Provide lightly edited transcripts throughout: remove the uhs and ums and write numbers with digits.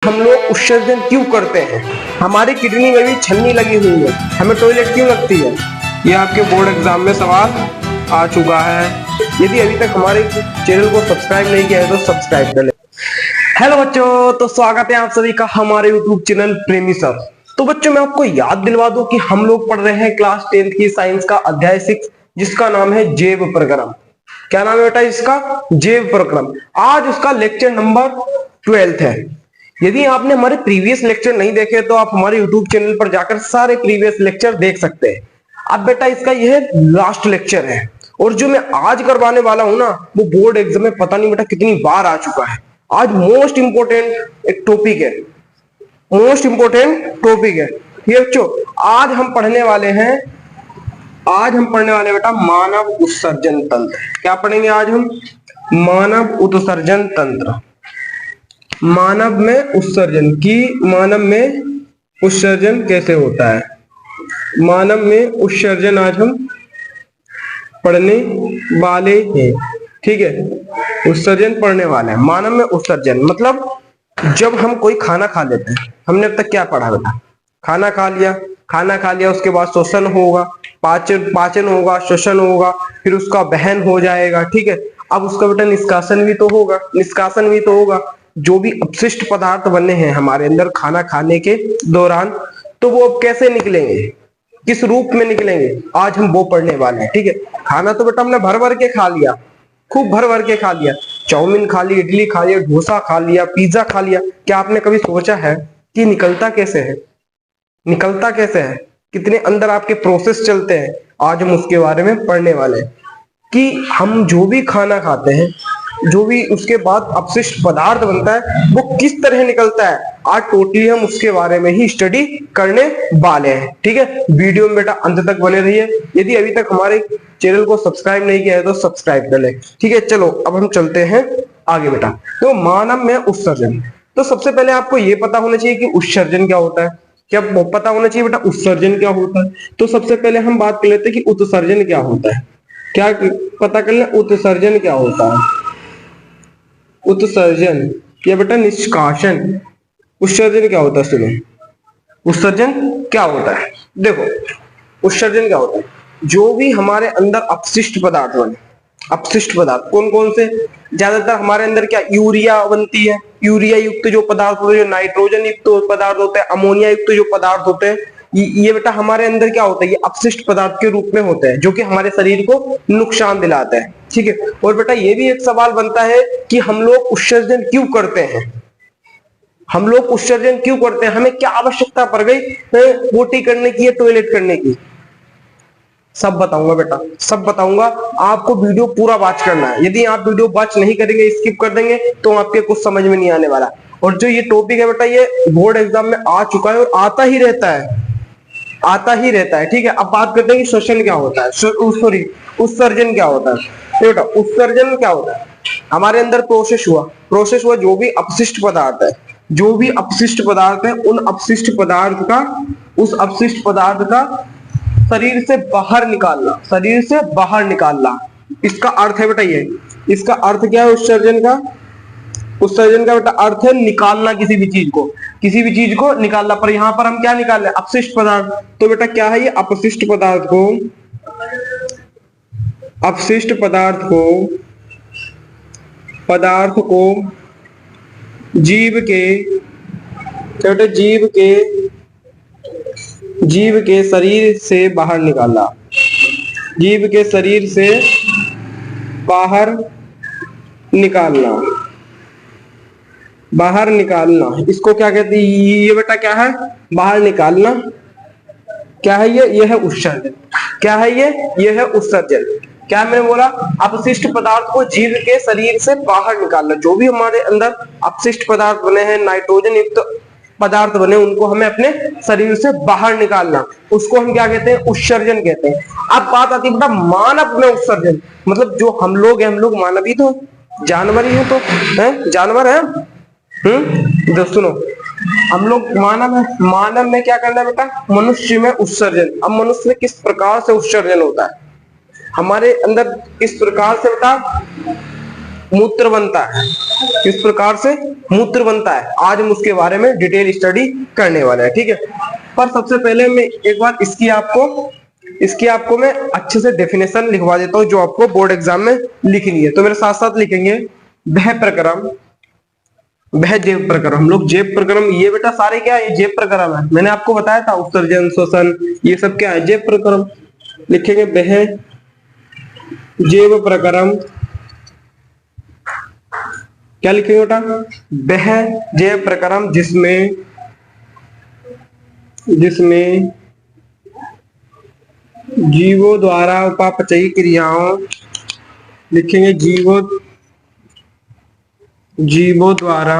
हम लोग उत्सर्जन क्यों करते हैं। हमारी किडनी में भी छन्नी लगी हुई है, हमें टॉयलेट क्यों लगती है। ये आपके बोर्ड एग्जाम में सवाल आ चुका है। यदि अभी तक हमारे चैनल को सब्सक्राइब नहीं किया है तो सब्सक्राइब कर ले। हेलो बच्चों, तो स्वागत है आप सभी का हमारे यूट्यूब चैनल प्रेमी सर। तो बच्चों मैं आपको याद दिलवा दूं कि हम लोग पढ़ रहे हैं क्लास 10th की साइंस का अध्याय 6, जिसका नाम है जैव प्रक्रम। क्या नाम है बेटा इसका? जैव प्रक्रम। आज उसका लेक्चर नंबर 12 है। यदि आपने हमारे प्रीवियस लेक्चर नहीं देखे तो आप हमारे यूट्यूब चैनल पर जाकर सारे प्रीवियस लेक्चर देख सकते हैं। अब बेटा इसका यह लास्ट लेक्चर है, और जो मैं आज करवाने वाला हूं ना, वो बोर्ड एग्जाम में पता नहीं बेटा कितनी बार आ चुका है। आज मोस्ट इंपोर्टेंट एक टॉपिक है, मोस्ट इंपोर्टेंट टॉपिक है ये बच्चों। आज हम पढ़ने वाले बेटा मानव उत्सर्जन तंत्र। क्या पढ़ेंगे आज हम? मानव उत्सर्जन तंत्र। मानव में उत्सर्जन मानव में उत्सर्जन कैसे होता है। मानव में उत्सर्जन आज हम पढ़ने वाले हैं, ठीक है। उत्सर्जन पढ़ने वाले हैं। मानव में उत्सर्जन मतलब जब हम कोई खाना खा लेते हैं, हमने अब तक क्या पढ़ा बेटा? खाना खा लिया उसके बाद श्वसन होगा, पाचन होगा, श्वसन होगा, फिर उसका दहन हो जाएगा, ठीक है। अब उसका बेटा निष्कासन भी तो होगा। जो भी अपशिष्ट पदार्थ बने हैं हमारे अंदर खाना खाने के दौरान, तो वो अब कैसे निकलेंगे, किस रूप में निकलेंगे, आज हम वो पढ़ने वाले हैं, ठीक है। खाना तो बेटा हमने भर भर के खा लिया, खूब भर भर के खा लिया, चाउमीन खा ली, इडली खा लिया, डोसा खा लिया, पिज्जा खा लिया। क्या आपने कभी सोचा है कि निकलता कैसे है? कितने अंदर आपके प्रोसेस चलते हैं, आज हम उसके बारे में पढ़ने वाले हैं। कि हम जो भी खाना खाते हैं, जो भी उसके बाद अपशिष्ट पदार्थ बनता है, वो किस तरह निकलता है, आज टोटली हम उसके बारे में ही स्टडी करने वाले हैं, ठीक है। वीडियो में बेटा अंत तक बने रहिए। यदि अभी तक हमारे चैनल को सब्सक्राइब नहीं किया है तो सब्सक्राइब कर ले, ठीक है। चलो अब हम चलते हैं आगे बेटा। तो मानव में उत्सर्जन, तो सबसे पहले आपको ये पता होना चाहिए कि उत्सर्जन क्या होता है। क्या पता होना चाहिए बेटा उत्सर्जन क्या होता है? तो सबसे पहले हम बात कर लेते हैं कि उत्सर्जन क्या होता है। क्या पता कर ले, उत्सर्जन क्या होता है? उत्सर्जन या बेटा निष्कासन। उत्सर्जन क्या होता है? सुनो, उत्सर्जन क्या होता है, देखो उत्सर्जन क्या होता है, जो भी हमारे अंदर अपशिष्ट पदार्थ बने, अपशिष्ट पदार्थ कौन कौन से? ज्यादातर हमारे अंदर क्या यूरिया बनती है, यूरिया युक्त जो पदार्थ होते हैं, जो नाइट्रोजन युक्त पदार्थ होते हैं, अमोनिया युक्त जो पदार्थ होते हैं, ये बेटा हमारे अंदर क्या होता है, ये अपशिष्ट पदार्थ के रूप में होते हैं, जो कि हमारे शरीर को नुकसान दिलाते हैं, ठीक है। और बेटा ये भी एक सवाल बनता है कि हम लोग उत्सर्जन क्यों करते हैं। हमें क्या आवश्यकता पड़ गई पोटी करने की या टॉयलेट करने की? सब बताऊंगा बेटा, सब बताऊंगा। आपको वीडियो पूरा वॉच करना है। यदि आप वीडियो वॉच नहीं करेंगे, स्किप कर देंगे, तो आपके कुछ समझ में नहीं आने वाला। और जो ये टॉपिक है बेटा, ये बोर्ड एग्जाम में आ चुका है और आता ही रहता है, ठीक है। अब बात करते हैं कि श्वसन क्या होता है, सॉरी उत्सर्जन क्या होता है। तो बेटा उत्सर्जन क्या होता है, हमारे अंदर प्रोसेस हुआ, जो भी अपशिष्ट पदार्थ है, उन अपशिष्ट पदार्थ का शरीर से बाहर निकालना, इसका अर्थ है बेटा ये। इसका अर्थ क्या है उत्सर्जन का बेटा अर्थ है निकालना, किसी भी चीज को निकालना। पर यहाँ पर हम क्या निकाल रहे हैं? अपशिष्ट पदार्थ। तो बेटा क्या है ये? अपशिष्ट पदार्थ को जीव के शरीर से बाहर निकालना, इसको क्या कहते हैं? ये बेटा क्या है? बाहर निकालना। क्या है ये है उत्सर्जन। क्या है ये है उत्सर्जन। क्या मैंने बोला? अपशिष्ट पदार्थ को जीव के शरीर से बाहर निकालना। जो भी हमारे अंदर अपशिष्ट पदार्थ बने हैं, नाइट्रोजन युक्त पदार्थ बने, उनको हमें अपने शरीर से बाहर निकालना, उसको हम क्या कहते हैं? उत्सर्जन कहते हैं। अब बात आती है बेटा मानव में उत्सर्जन, मतलब जो हम लोग मानव ही तो, जानवर ही है तो, जानवर है। तो सुनो, हम लोग मानव में क्या करना है बेटा? मनुष्य में उत्सर्जन। अब मनुष्य में किस प्रकार से उत्सर्जन होता है हमारे अंदर? इस प्रकार से बेटा मूत्र बनता है, किस प्रकार से मूत्र बनता है, आज हम उसके बारे में डिटेल स्टडी करने वाले हैं। ठीक है, पर सबसे पहले मैं एक बार इसकी आपको मैं अच्छे से डेफिनेशन लिखवा देता हूं, जो आपको बोर्ड एग्जाम में लिखनी है। तो मेरे साथ साथ लिखेंगे वह प्रक्रम, वह जैव प्रक्रम। हम लोग जैव प्रक्रम, ये बेटा सारे क्या है, जैव प्रक्रम है। मैंने आपको बताया था उत्सर्जन, श्वसन, ये सब क्या है, जैव प्रक्रम। लिखेंगे वह जैव प्रक्रम, क्या लिखेंगे बेटा, वह जैव प्रक्रम जिसमें जीवों द्वारा उपापचयी क्रियाओं, लिखेंगे जीवों द्वारा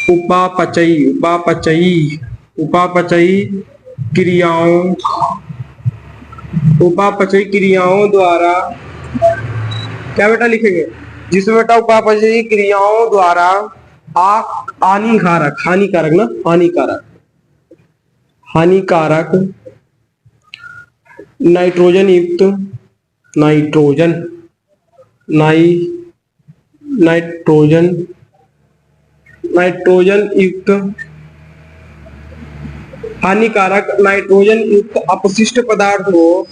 उपापचयी क्रियाओं द्वारा, क्या बेटा लिखेंगे, जिसमें बेटा उपापचयी क्रियाओं द्वारा हानिकारक नाइट्रोजन युक्त अपशिष्ट पदार्थ को,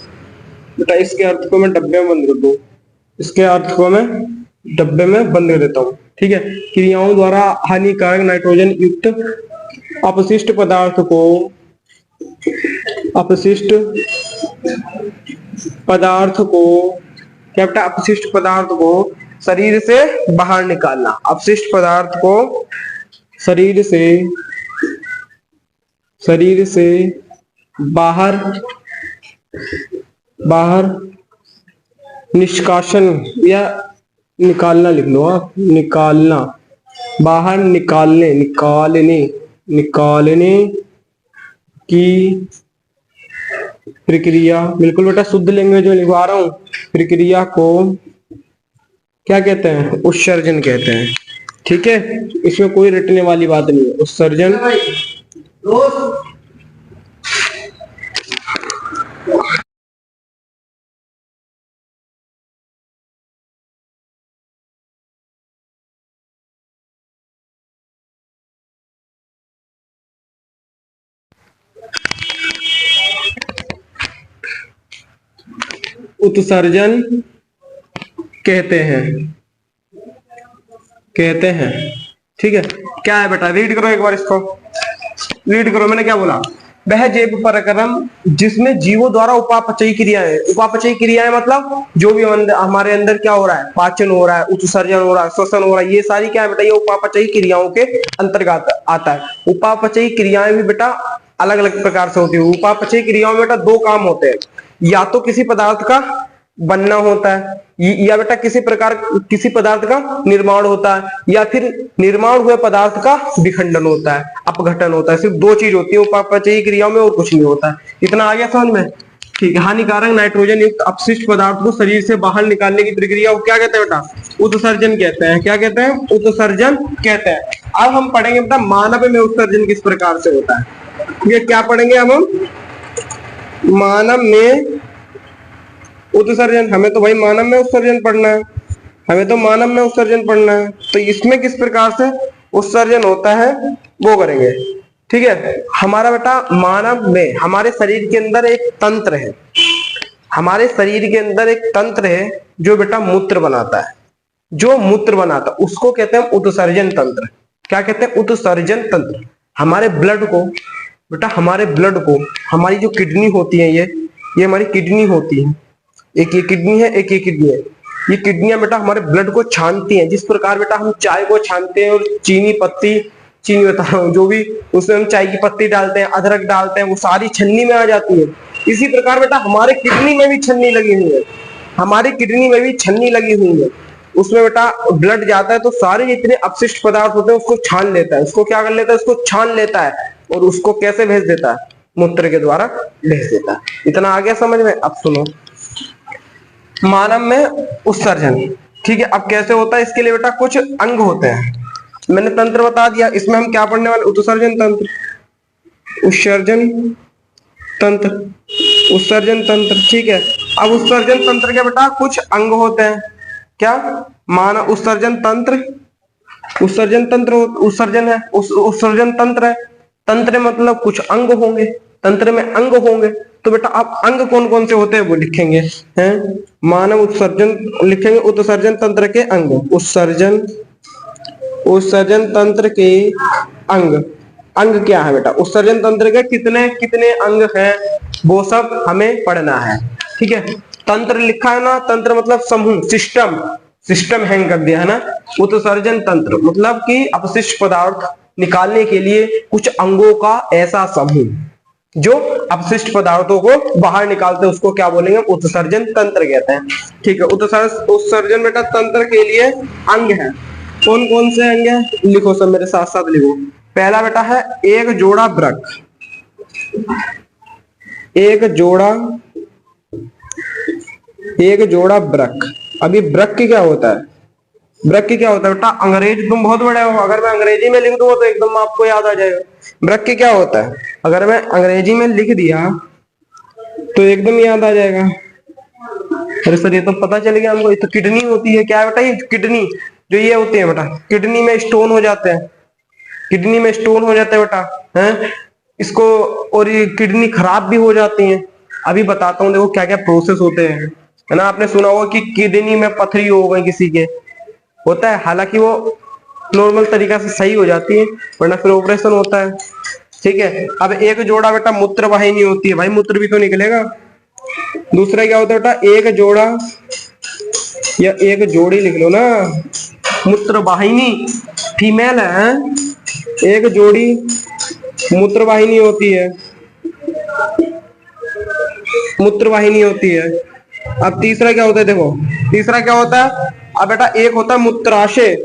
बेटा इसके अर्थ को मैं डब्बे में बंद कर दूं, इसके अर्थ को मैं डब्बे में बंद कर देता हूं। ठीक है, क्रियाओं द्वारा हानिकारक नाइट्रोजन युक्त अपशिष्ट पदार्थ को क्या बेटा, अपशिष्ट पदार्थ को शरीर से बाहर निकालना, अपशिष्ट पदार्थ को शरीर से बाहर निष्कासन या निकालना, लिख लो आप, निकालना, बाहर निकालने की प्रक्रिया, बिल्कुल बेटा शुद्ध लैंग्वेज में लिखवा रहा हूं, प्रक्रिया को क्या कहते हैं, उत्सर्जन कहते हैं। ठीक है, इसमें कोई रटने वाली बात नहीं है, उत्सर्जन। उत्सर्जन कहते हैं। ठीक है, क्या है बेटा, रीड करो एक बार इसको, रीड करो। मैंने क्या बोला, वह जैव प्रक्रम जिसमें जीवों द्वारा उपापचयी क्रियाएं मतलब जो भी हमारे अंदर क्या हो रहा है, पाचन हो रहा है, उत्सर्जन हो रहा है, श्वसन हो रहा है, ये सारी क्या है बेटा, ये उपापचयी क्रियाओं के अंतर्गत आता है। उपापचयी क्रियाएं भी बेटा अलग अलग प्रकार से होती है। उपापचयी क्रियाओं में बेटा दो काम होते हैं, या तो किसी पदार्थ का बनना होता है, या बेटा किसी पदार्थ का निर्माण होता है, या फिर निर्माण हुए पदार्थ का विखंडन होता है, अपघटन होता है। सिर्फ दो चीज होती है उपापचयी क्रियाओं में, और कुछ नहीं होता है। इतना आ गया समझ में? ठीक है, हानिकारक नाइट्रोजन युक्त अपशिष्ट पदार्थ को शरीर से बाहर निकालने की प्रक्रिया को क्या कहते हैं बेटा, उत्सर्जन कहते हैं। क्या कहते हैं, उत्सर्जन कहते हैं। अब हम पढ़ेंगे बेटा मानव में उत्सर्जन किस प्रकार से होता है। ये क्या पढ़ेंगे अब हम, मानव में उत्सर्जन। हमें तो भाई मानव में उत्सर्जन पढ़ना है, तो इसमें किस प्रकार से उत्सर्जन होता है वो करेंगे। ठीक है, हमारा बेटा मानव में हमारे शरीर के अंदर एक तंत्र है, जो बेटा मूत्र बनाता है, उसको कहते हैं उत्सर्जन तंत्र। क्या कहते हैं, उत्सर्जन तंत्र। हमारे ब्लड को हमारी जो किडनी होती है, ये हमारी किडनी होती है, एक ये किडनी है, एक ये किडनी है। ये किडनियां बेटा हमारे ब्लड को छानती हैं, जिस प्रकार बेटा हम चाय को छानते हैं और चीनी बता रहा हूँ, जो भी उसमें हम चाय की पत्ती डालते हैं, अदरक डालते हैं, वो सारी छन्नी में आ जाती है। इसी प्रकार बेटा हमारे किडनी में भी छन्नी लगी हुई है, उसमें बेटा ब्लड जाता है तो सारे जितने अपशिष्ट पदार्थ होते हैं उसको छान लेता है। उसको क्या कर लेता है, उसको छान लेता है, और उसको कैसे भेज देता है, मूत्र के द्वारा भेज देता है। इतना आ गया समझ में? अब सुनो, मानव में उत्सर्जन, ठीक है, अब कैसे होता है, इसके लिए बेटा कुछ अंग होते हैं। मैंने तंत्र बता दिया, इसमें हम क्या पढ़ने वाले, उत्सर्जन तंत्र, उत्सर्जन तंत्र। ठीक है, अब उत्सर्जन तंत्र के बेटा कुछ अंग होते हैं। क्या? मानव उत्सर्जन तंत्र, उत्सर्जन तंत्र उत्सर्जन है, उत्सर्जन तंत्र है। तंत्र मतलब कुछ अंग होंगे, तंत्र में अंग होंगे। तो बेटा आप अंग कौन कौन से होते हैं वो लिखेंगे हैं। मानव उत्सर्जन लिखेंगे, उत्सर्जन तंत्र के अंग, उत्सर्जन, उत्सर्जन तंत्र के अंग। अंग क्या है बेटा? उत्सर्जन तंत्र के कितने कितने अंग हैं वो सब हमें पढ़ना है। ठीक है, तंत्र लिखा है ना, तंत्र मतलब समूह, सिस्टम, सिस्टम हैंग कर दिया है ना। उत्सर्जन तंत्र मतलब कि अपशिष्ट पदार्थ निकालने के लिए कुछ अंगों का ऐसा समूह जो अपशिष्ट पदार्थों को बाहर निकालते हैं, उसको क्या बोलेंगे? उत्सर्जन तंत्र कहते हैं। ठीक है, उत्सर्जन बेटा तंत्र के लिए अंग है। कौन कौन से अंग है? लिखो सब मेरे साथ साथ लिखो। पहला बेटा है एक जोड़ा वृक्क, एक जोड़ा, एक जोड़ा वृक्क। अभी वृक्क क्या होता है? वृक्क क्या होता है बेटा? अंग्रेज तुम बहुत बड़े हो, अगर मैं अंग्रेजी में लिख दूंगा तो एकदम आपको याद आ जाएगा। वृक्क क्या होता है? अगर मैं अंग्रेजी में लिख दिया तो एकदम याद आ जाएगा। अरे सर ये तो पता चल गया हमको, ये तो किडनी होती है। क्या है बेटा? ये किडनी जो ये होती है बेटा, किडनी में स्टोन हो जाते हैं, किडनी में स्टोन हो जाता है बेटा, हैं इसको। और ये किडनी खराब भी हो जाती है। अभी बताता हूँ देखो क्या क्या प्रोसेस होते हैं, है ना। आपने सुना होगा कि किडनी में पथरी हो गई किसी के, होता है, हालांकि वो नॉर्मल तरीका से सही हो जाती है, वरना फिर ऑपरेशन होता है। ठीक है, अब एक जोड़ा बेटा मूत्र वाहिनी होती है, भाई मूत्र भी तो निकलेगा। दूसरा क्या होता है बेटा? एक जोड़ा या एक जोड़ी लिख लो ना, मूत्र वाहिनी फीमेल है, एक जोड़ी मूत्र वाहिनी होती है, मूत्र वाहिनी होती है। अब तीसरा क्या होता है? देखो तीसरा क्या होता है? अब बेटा एक होता है मूत्राशय,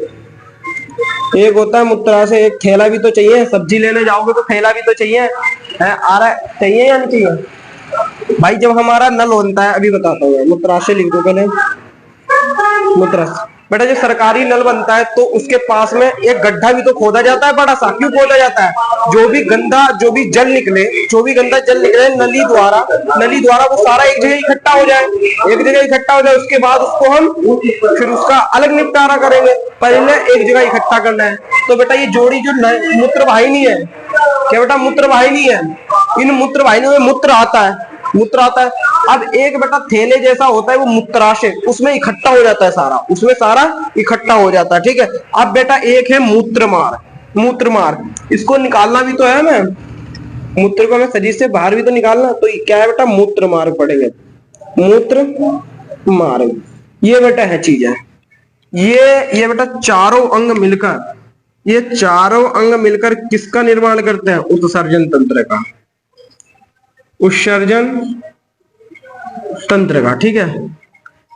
एक होता है मूत्राशय। एक थैला भी तो चाहिए, सब्जी लेने जाओगे तो थैला भी तो चाहिए, है आ रहा है, चाहिए या नहीं चाहिए भाई? जब हमारा नल बनता है, अभी बताता हूँ, मूत्राशय लिख दो पहले, मूत्राशय। बेटा जो सरकारी नल बनता है तो उसके पास में एक गड्ढा भी तो खोदा जाता है बड़ा सा। क्यों खोदा जाता है? जो भी गंदा, जो भी जल निकले, जो भी गंदा जल निकले नली द्वारा, नली द्वारा वो सारा एक जगह इकट्ठा हो जाए, एक जगह इकट्ठा हो जाए। उसके बाद उसको हम फिर उसका अलग निपटारा करेंगे, पहले एक जगह इकट्ठा करना है। तो बेटा ये जोड़ी जो मूत्र वाहिनी है, क्या बेटा? मूत्र वाहिनी है। इन मूत्र वाहिनियों में मूत्र आता है, मूत्र आता है। अब एक बेटा थैले जैसा होता है वो मूत्राशय, उसमें इकट्ठा हो जाता है सारा, उसमें सारा इकट्ठा हो जाता है। ठीक है, अब बेटा एक है मूत्र मार्ग, मूत्र मार्ग, इसको निकालना भी तो है ना, मूत्र को हमें शरीर से बाहर भी तो निकालना। तो क्या है बेटा? मूत्र मार्ग पढ़ेंगे, मूत्र मार्ग। ये बेटा है चीज है, ये बेटा चारों अंग मिलकर, ये चारों अंग मिलकर किसका निर्माण करते हैं? उत्सर्जन तंत्र का, उत्सर्जन तंत्र का। ठीक है,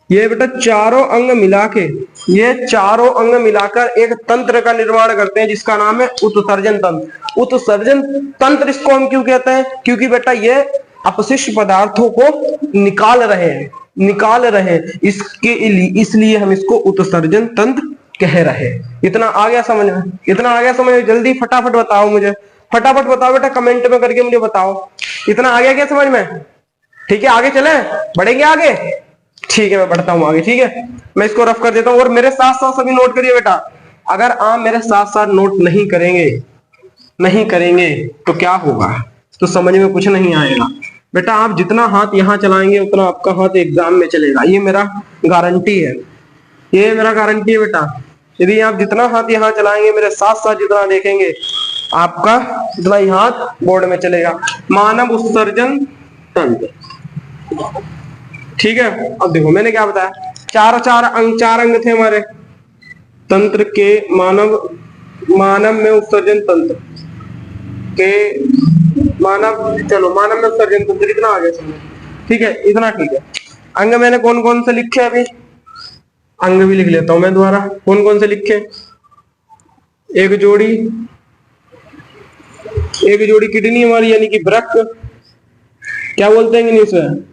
ये बेटा चारों अंग मिला के, ये चारों अंग मिलाकर एक तंत्र का निर्माण करते हैं जिसका नाम है उत्सर्जन तंत्र। उत्सर्जन तंत्र इसको हम क्यों कहते हैं? क्योंकि बेटा ये अपशिष्ट पदार्थों को निकाल रहे हैं, निकाल रहे हैं, इसके इसलिए हम इसको उत्सर्जन तंत्र कह रहे हैं। इतना आ गया समझ में? इतना आ गया समझ में? जल्दी फटाफट बताओ मुझे, फटाफट बताओ बेटा, कमेंट में करके मुझे बताओ इतना आ गया क्या समझ में? ठीक है, आगे चले, बढ़ेंगे आगे। ठीक है, मैं बढ़ता हूं आगे। ठीक है, मैं इसको रफ कर देता हूं और मेरे साथ साथ सभी नोट करिए बेटा। अगर आप मेरे साथ साथ नोट नहीं करेंगे, नहीं करेंगे तो क्या होगा? तो समझ में कुछ नहीं आएगा बेटा। आप जितना हाथ यहां चलाएंगे उतना आपका हाथ एग्जाम में चलेगा, ये मेरा गारंटी है, ये मेरा गारंटी है बेटा। यदि आप जितना हाथ यहाँ चलाएंगे, मेरे साथ साथ जितना देखेंगे, आपका उतना ही हाथ बोर्ड में चलेगा। मानव उत्सर्जन तंत्र। ठीक है, अब देखो मैंने क्या बताया, चार अंग थे हमारे तंत्र के, मानव में उत्सर्जन तंत्र के, मानव में उत्सर्जन तंत्र इतना आगे समझ। ठीक है, इतना ठीक है। अंग मैंने कौन कौन से लिखे? अभी अंग भी लिख लेता हूं मैं दोबारा, कौन कौन से लिखे? एक जोड़ी, एक जोड़ी किडनी हमारी यानी कि वृक्क, क्या बोलते हैं इंग्लिश में?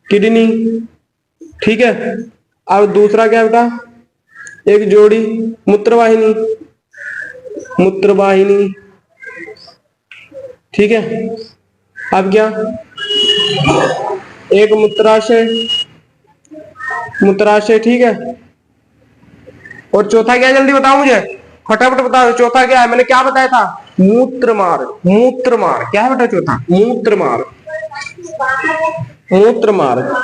किडनी। ठीक है, अब दूसरा क्या बेटा? एक जोड़ी मूत्रवाहिनी, मूत्रवाहिनी। ठीक है, अब क्या? एक मूत्राशय, मूत्राशय, ठीक है। और चौथा क्या है, जल्दी बताओ मुझे, फटाफट बताओ चौथा क्या है। मैंने क्या बताया था, मूत्र मार्ग, मूत्र मार्ग क्या है बेटा चौथा, मूत्र मार्ग, मूत्र मार्ग।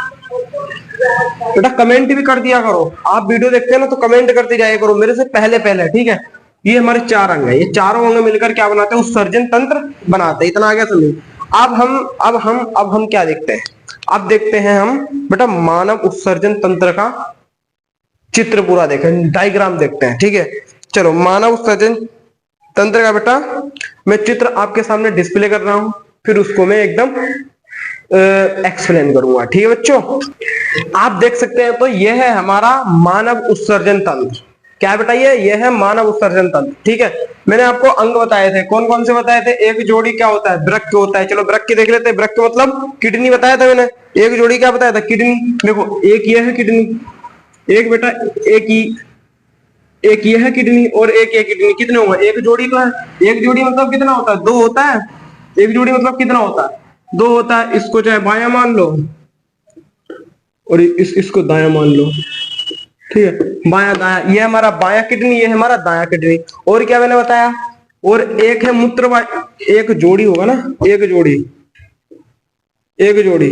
बेटा कमेंट भी कर दिया करो, आप वीडियो देखते हैं ना तो कमेंट करते जाया करो मेरे से पहले पहले, ठीक है। ये हमारे चार अंग है, ये चारों अंग मिलकर क्या बनाते हैं, उत्सर्जन तंत्र बनाते हैं। इतना आ गया समझ। अब हम क्या देखते हैं, अब देखते हैं हम बेटा मानव उत्सर्जन तंत्र का चित्र पूरा देखें, डायग्राम देखते हैं, ठीक है। चलो मानव उत्सर्जन तंत्र का बेटा मैं चित्र आपके सामने डिस्प्ले कर रहा हूं, फिर उसको मैं एकदम एक्सप्लेन करूंगा, ठीक है बच्चों। आप देख सकते हैं तो यह है हमारा मानव उत्सर्जन तंत्र। क्या बताइए, यह है मानव उत्सर्जन तंत्र, ठीक है। मैंने आपको अंग बताए थे, कौन कौन से बताए थे, एक जोड़ी क्या होता है, वृक्क होता है। चलो वृक्क देख लेते हैं, वृक्क मतलब किडनी बताया था मैंने, एक जोड़ी क्या बताया था, किडनी। देखो एक ये है किडनी, एक बेटा एक ये है किडनी और एक ये किडनी, कितने होंगे, एक जोड़ी तो है। एक जोड़ी मतलब कितना होता है, दो होता है। एक जोड़ी मतलब कितना होता है, दो होता है। इसको चाहे बायां मान लो और इसको दायां मान लो, ठीक है। बायां दायां, ये हमारा बायां किडनी, ये हमारा दायां किडनी। और क्या मैंने बताया, और एक है मूत्रवाहिनी, एक जोड़ी होगा ना, एक जोड़ी, एक जोड़ी,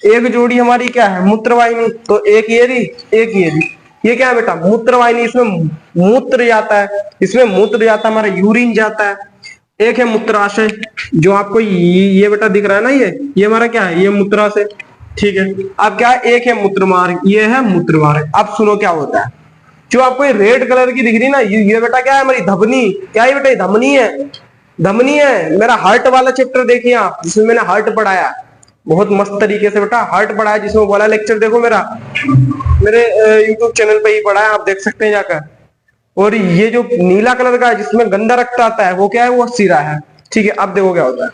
एक जोड़ी हमारी क्या है, मूत्रवाहिनी। तो एक ये रही, एक ये रही, ये क्या है बेटा, मूत्रवाहिनी। इसमें मूत्र जाता है, इसमें मूत्र जाता है, हमारा यूरिन जाता है। एक है मूत्राशय, जो आपको ये बेटा दिख रहा है ना, ये हमारा क्या है, ये मूत्राशय, ठीक है। अब क्या है, एक है मूत्रमार्ग, ये है मूत्रमार्ग। अब सुनो क्या होता है, जो आपको ये रेड कलर की दिख रही ना, ये बेटा क्या है, हमारी धमनी। क्या है बेटा, धमनी है, धमनी है। मेरा हार्ट वाला चैप्टर देखिए आप, जिसमें मैंने हार्ट पढ़ाया बहुत मस्त तरीके से बेटा, हार्ट पढ़ाया, जिसमें वाला लेक्चर देखो मेरा, मेरे यूट्यूब चैनल पे ही पढ़ा है, आप देख सकते हैं जाकर। और ये जो नीला कलर का है जिसमें गंदा रक्त आता है, वो क्या है, वो सीरा है, ठीक है। अब देखो क्या होता है,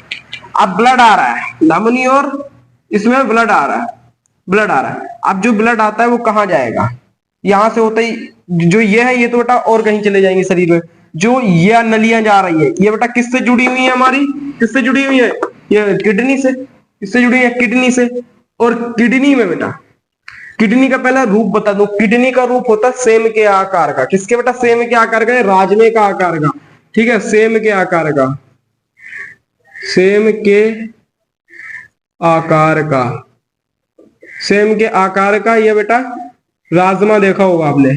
अब ब्लड आ रहा है धमनी और इसमें ब्लड आ रहा है, ब्लड आ रहा है। अब जो ब्लड आता है वो कहाँ जाएगा, यहां से होता ही, जो ये है ये तो बेटा और कहीं चले जाएंगे शरीर में। जो ये नलियां जा रही है, ये बेटा किससे जुड़ी हुई है, हमारी किससे जुड़ी हुई है, ये किडनी से, इससे जुड़ी है किडनी से। और किडनी में बेटा, किडनी का पहला रूप बता दो, किडनी का रूप होता है सेम के आकार का। किसके बेटा, सेम के आकार का, राजमे का आकार का, ठीक है, सेम के आकार का, सेम के आकार का, सेम के आकार का। ये बेटा राजमा देखा होगा आपने,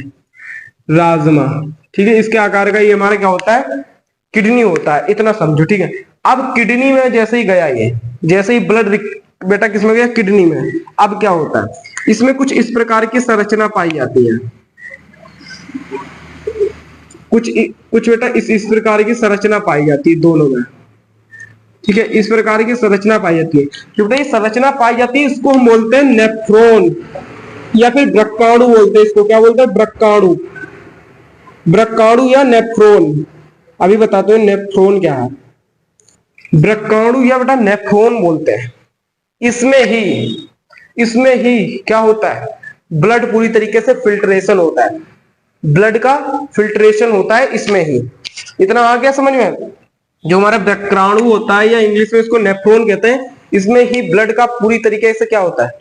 राजमा, ठीक है, इसके आकार का ये हमारा क्या होता है, किडनी होता है। इतना समझो, ठीक है। अब किडनी में जैसे ही गया ये, जैसे ही ब्लड बेटा किसमें गया, किडनी में। अब क्या होता है, इसमें कुछ इस प्रकार की संरचना पाई जाती है, कुछ बेटा इस प्रकार की संरचना पाई जाती है दोनों में, ठीक है। इस प्रकार की संरचना पाई जाती है, जो बेटा ये संरचना पाई जाती है, इसको हम बोलते हैं नेफ्रॉन या फिर ब्रक्काणु बोलते हैं। इसको क्या बोलते हैं, ब्रक्काणु, ब्रक्काणु या नेफ्रॉन। अभी बताते हैं नेफ्रॉन क्या है, ब्रक्काणु या बेटा नेफ्रॉन बोलते हैं। इसमें ही क्या होता है, ब्लड पूरी तरीके से फिल्ट्रेशन होता है, ब्लड का फिल्ट्रेशन होता है इसमें ही। इतना आ गया समझ में। जो हमारा ब्रक्काणु होता है या इंग्लिश में इसको नेफ्रॉन कहते हैं, इसमें ही ब्लड का पूरी तरीके से क्या होता है,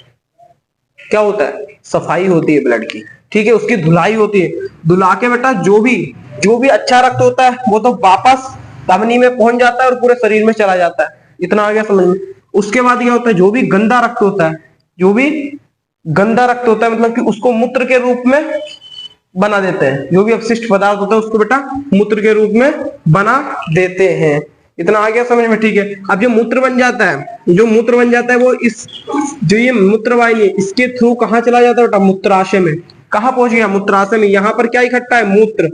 क्या होता है, सफाई होती है ब्लड की, ठीक है, उसकी धुलाई होती है। धुला के बेटा जो भी अच्छा रक्त होता है वो तो वापस धमनी में पहुंच जाता है और पूरे शरीर में चला जाता है। इतना आ गया समझ में। उसके बाद क्या होता है, जो भी गंदा रक्त होता है, जो भी गंदा रक्त होता है, मतलब कि उसको मूत्र के रूप में बना देते हैं। जो भी अपशिष्ट पदार्थ होता है उसको बेटा मूत्र के रूप में बना देते हैं। इतना आ गया समझ में, ठीक है। अब जो मूत्र बन जाता है, जो मूत्र बन जाता है वो इस, जो ये मूत्रवाहिनी, इसके थ्रू कहाँ चला जाता है बेटा, मूत्राशय में। कहाँ पहुंच गया, मूत्राशय में। यहाँ पर क्या इकट्ठा है, मूत्र।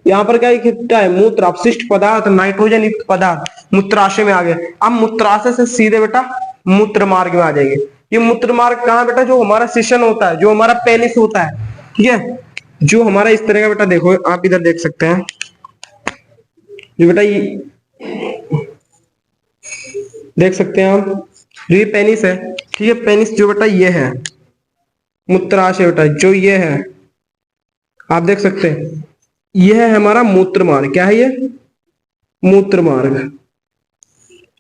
यहाँ पर क्या इकट्ठा है, मूत्र, अपशिष्ट पदार्थ, नाइट्रोजन युक्त पदार्थ मूत्राशय में आ गए। अब मूत्राशय से सीधे बेटा मूत्र मार्ग में आ जाएंगे। ये मूत्र मार्ग कहाँ बेटा, जो हमारा शिशन होता है, जो हमारा पेनिस होता है, ठीक है, जो हमारा इस तरह का बेटा, देखो आप इधर देख सकते हैं, जो बेटा ये देख सकते हैं आप, ये पेनिस है, ठीक है। पेनिस जो बेटा ये है, मूत्राशय बेटा जो ये है, आप देख सकते हैं, ये है हमारा मूत्र मार्ग। क्या है ये, मूत्र मार्ग।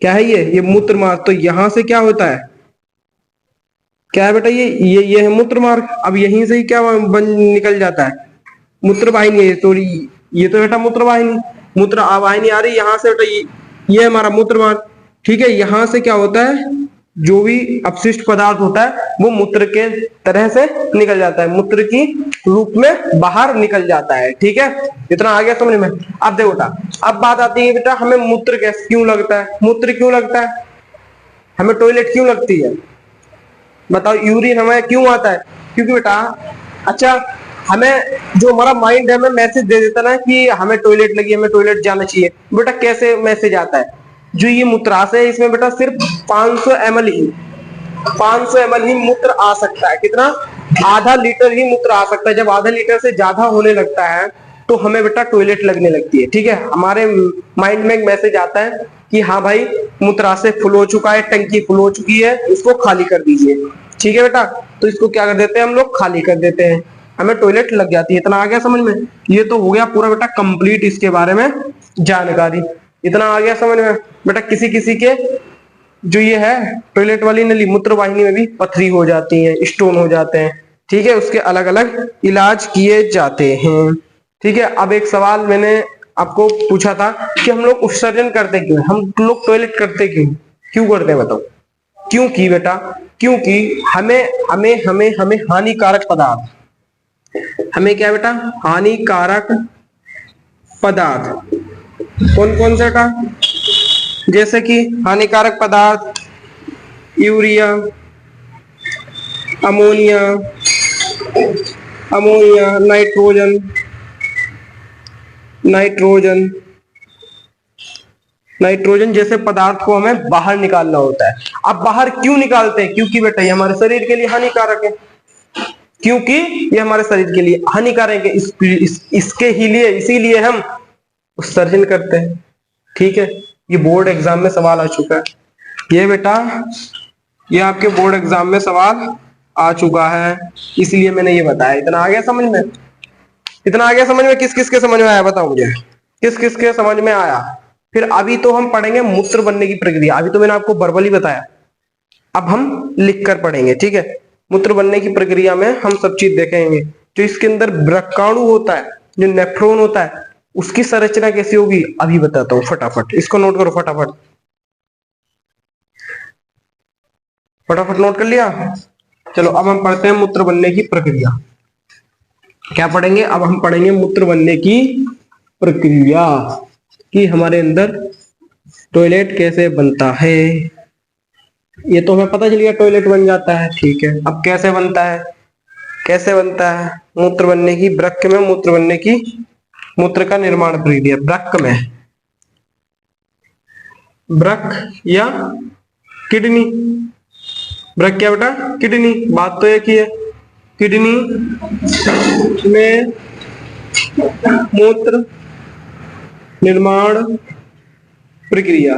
क्या है ये मूत्र मार्ग। तो यहां से क्या होता है, क्या है बेटा, ये है मूत्र मार्ग। अब यहीं से ही क्या बन निकल जाता है, मूत्र वाहिनी है। तो ये तो बेटा मूत्र वाहिनी, मूत्र वाहिनी आ रही यहाँ से बेटा, ये हमारा मूत्र मार्ग। ठीक है, यहाँ से क्या होता है, जो भी अपशिष्ट पदार्थ होता है वो मूत्र के तरह से निकल जाता है, मूत्र की रूप में बाहर निकल जाता है। ठीक है, इतना आ गया समझ में। अब देखो बेटा, अब बात आती है बेटा, हमें मूत्र कैसे क्यों लगता है, मूत्र क्यों लगता है, हमें टॉयलेट क्यों लगती है, बताओ। यूरिन हमें क्यों आता है, क्योंकि बेटा, अच्छा, हमें जो हमारा माइंड है हमें मैसेज दे देता ना कि हमें टॉयलेट लगी, हमें टॉयलेट जाना चाहिए। बेटा कैसे मैसेज आता है, जो ये मूत्राशय है इसमें बेटा सिर्फ 500 ml ही 500 ml ही मूत्र आ सकता है। कितना, आधा लीटर ही मूत्र आ सकता है। जब आधा लीटर से ज्यादा होने लगता है तो हमें बेटा टॉयलेट लगने लगती है। ठीक है, हमारे माइंड में एक मैसेज आता है कि हाँ भाई मूत्राशय फुल हो चुका है, टंकी फुल हो चुकी है, इसको खाली कर दीजिए। ठीक है बेटा, तो इसको क्या कर देते हैं हम लोग, खाली कर देते हैं, हमें टॉयलेट लग जाती है। इतना आ गया समझ में। ये तो हो गया पूरा बेटा कंप्लीट इसके बारे में जानकारी। इतना आ गया समझ में बेटा। किसी किसी के जो ये है टॉयलेट वाली नली, मूत्र वाहिनी में भी पथरी हो जाती है, स्टोन हो जाते हैं। ठीक है, उसके अलग अलग इलाज किए जाते हैं। ठीक है, अब एक सवाल मैंने आपको पूछा था कि हम लोग उत्सर्जन करते क्यों, हम लोग टॉयलेट करते क्यों, क्यों करते हैं बताओ। क्योंकि बेटा, क्योंकि हमें हमें हमें हमें हानिकारक पदार्थ, हमें क्या बेटा, हानिकारक पदार्थ कौन कौन से बेटा, जैसे कि हानिकारक पदार्थ urea, ammonia, nitrogen, nitrogen nitrogen जैसे पदार्थ को हमें बाहर निकालना होता है। अब बाहर क्यों निकालते हैं, क्योंकि बेटा ये हमारे शरीर के लिए हानिकारक है, क्योंकि ये हमारे शरीर के लिए हानिकारक है। इसके ही लिए, इसीलिए हम उत्सर्जन करते हैं। ठीक है, ये बोर्ड एग्जाम में सवाल आ चुका है, ये बेटा ये आपके बोर्ड एग्जाम में सवाल आ चुका है, इसलिए मैंने ये बताया। इतना आ गया समझ में, इतना आ गया समझ में। किस किस के समझ में आया बताओ मुझे, किस किस के समझ में आया। फिर अभी तो हम पढ़ेंगे मूत्र बनने की प्रक्रिया, अभी तो मैंने आपको वर्बली बताया, अब हम लिख कर पढ़ेंगे। ठीक है, मूत्र बनने की प्रक्रिया में हम सब चीज देखेंगे। जो इसके अंदर वृक्काणु होता है, जो नेफ्रॉन होता है, उसकी संरचना कैसी होगी अभी बताता हूं। फटाफट इसको नोट करो, फटाफट फटाफट नोट कर लिया। चलो अब हम पढ़ते हैं मूत्र बनने की प्रक्रिया। क्या पढ़ेंगे, अब हम पढ़ेंगे मूत्र बनने की प्रक्रिया, कि हमारे अंदर टॉयलेट कैसे बनता है। ये तो हमें पता चल गया, टॉयलेट बन जाता है। ठीक है, अब कैसे बनता है, कैसे बनता है मूत्र बनने की, वृक्क में मूत्र बनने की, मूत्र का निर्माण प्रक्रिया। वृक्क में, वृक्क या किडनी, वृक्क क्या बेटा, किडनी, बात तो एक ही है। किडनी में मूत्र निर्माण प्रक्रिया,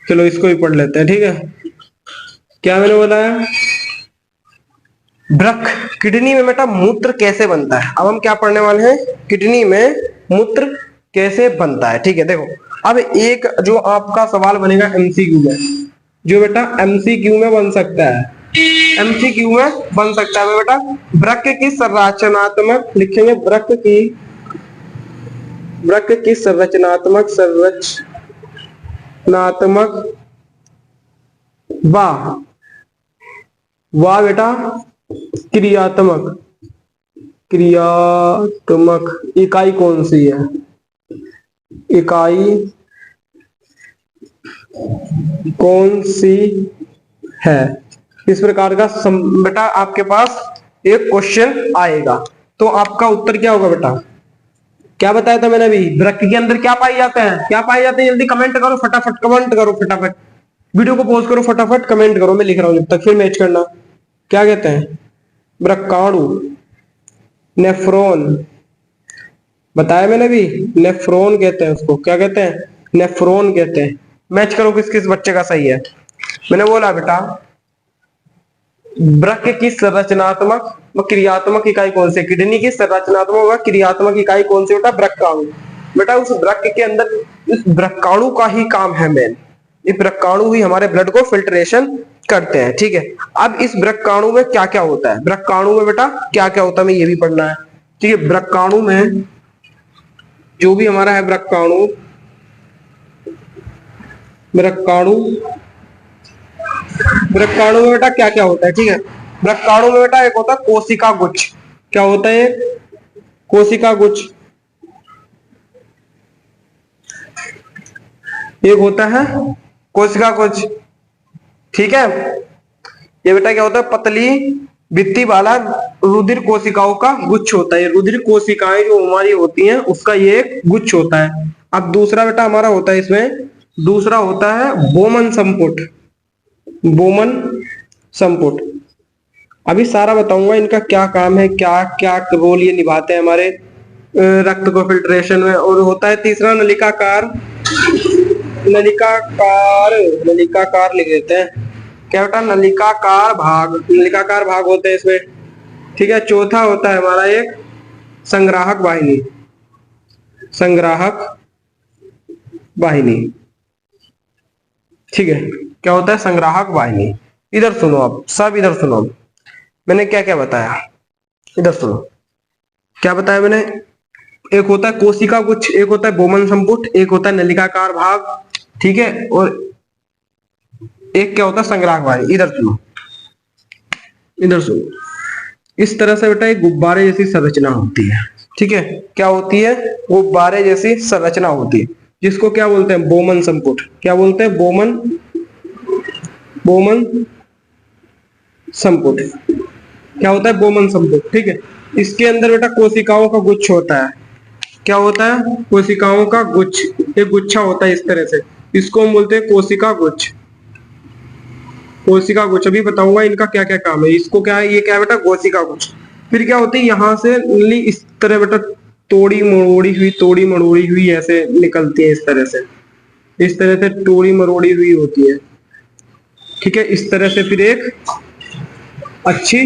चलो इसको भी पढ़ लेते हैं। ठीक है, क्या मैंने बताया, वृक्क, किडनी में बेटा मूत्र कैसे बनता है। अब हम क्या पढ़ने वाले हैं, किडनी में मूत्र कैसे बनता है। ठीक है, देखो अब एक जो आपका सवाल बनेगा एमसीक्यू में, जो बेटा एमसीक्यू में बन सकता है, एमसीक्यू में बन सकता है बेटा, वृक्क की संरचनात्मक लिखेंगे, वृक्क की संरचनात्मक वाह बेटा क्रियात्मक इकाई कौन सी है, इकाई कौन सी है। इस प्रकार का बेटा आपके पास एक क्वेश्चन आएगा, तो आपका उत्तर क्या होगा बेटा, क्या बताया था मैंने अभी, वृक्क के अंदर क्या पाए जाते हैं, क्या पाए जाते हैं, जल्दी कमेंट करो, फटाफट कमेंट करो, फटाफट वीडियो को पॉज करो, फटाफट कमेंट करो, मैं लिख रहा हूं जब तक, फिर मैच करना। क्या कहते हैं, वृक्काणु, नेफ्रॉन, बताया मैंने भी, नेफ्रॉन कहते हैं उसको, क्या कहते हैं, नेफ्रॉन कहते हैं। मैच करो किस किस बच्चे का सही है। मैंने बोला बेटा वृक्क की संरचनात्मक व क्रियात्मक इकाई कौन सी, किडनी की संरचनात्मक व क्रियात्मक इकाई कौन सी बेटा, वृक्काणु। बेटा उस वृक्क के अंदर, इस वृक्काणु का ही काम है मेन, ये व्रकाणु ही हमारे ब्लड को फिल्ट्रेशन करते हैं। ठीक है, अब इस व्रकाणु में क्या क्या होता है, व्रकाणु में बेटा क्या क्या होता है, हमें ये भी पढ़ना है। ठीक है, व्रकाणु में जो भी हमारा है व्रकाणु, व्रकाणु व्रकाणु में बेटा क्या क्या होता है। ठीक है, व्रकाणु में बेटा एक होता है कोशिका गुच्छ। क्या होता है? कोशिका गुच्छ। एक होता है कोशिका गुच्छ। ठीक है, ये बेटा क्या होता है? पतली भित्ति वाला रुधिर कोशिकाओं का गुच्छ होता है। रुधिर कोशिकाएं जो हमारी होती हैं उसका ये एक गुच्छ होता है। अब दूसरा बेटा हमारा होता है, इसमें दूसरा होता है बोमन संपुट। बोमन संपुट, अभी सारा बताऊंगा इनका क्या काम है, क्या क्या रोल ये निभाते हैं हमारे रक्त को फिल्ट्रेशन में। और होता है तीसरा नलिकाकार। नलिकाकार, नलिकाकार लिख देते हैं। क्या बेटा? नलिकाकार भाग, नलिकाकार भाग होते हैं इसमें। ठीक है, चौथा होता है हमारा एक संग्राहक वाहिनी। संग्राहक वाहिनी। ठीक है, क्या होता है? संग्राहक वाहिनी। इधर सुनो, अब सब इधर सुनो, मैंने क्या क्या बताया, इधर सुनो क्या बताया मैंने। एक होता है कोशिका गुच्छ, एक होता है बोमन संपुट, एक होता है नलिकाकार भाग। ठीक है, और एक क्या होता है? संग्राहक वाहिनी। इधर सुनो, इधर सुनो। इस तरह से बेटा एक गुब्बारे जैसी संरचना होती है। ठीक है, क्या होती है? गुब्बारे जैसी संरचना होती है, जिसको क्या बोलते हैं? बोमन संपुट। क्या बोलते हैं? बोमन, बोमन संपुट। क्या होता है? बोमन संपुट। ठीक है, इसके अंदर बेटा कोशिकाओं का गुच्छ होता है। क्या होता है? कोशिकाओं का गुच्छ। एक गुच्छा होता है इस तरह से, इसको हम बोलते हैं कोशिका गुच्छ। कोशिका गुच्छ, अभी बताऊंगा इनका क्या क्या काम है। इसको क्या है? ये क्या है बेटा? कोशिका गुच्छ। फिर क्या होती है? यहाँ से नली इस तरह बेटा तोड़ी मरोड़ी हुई ऐसे निकलती है, इस तरह से, इस तरह से तोड़ी मरोड़ी हुई होती है। ठीक है, इस तरह से फिर एक अच्छी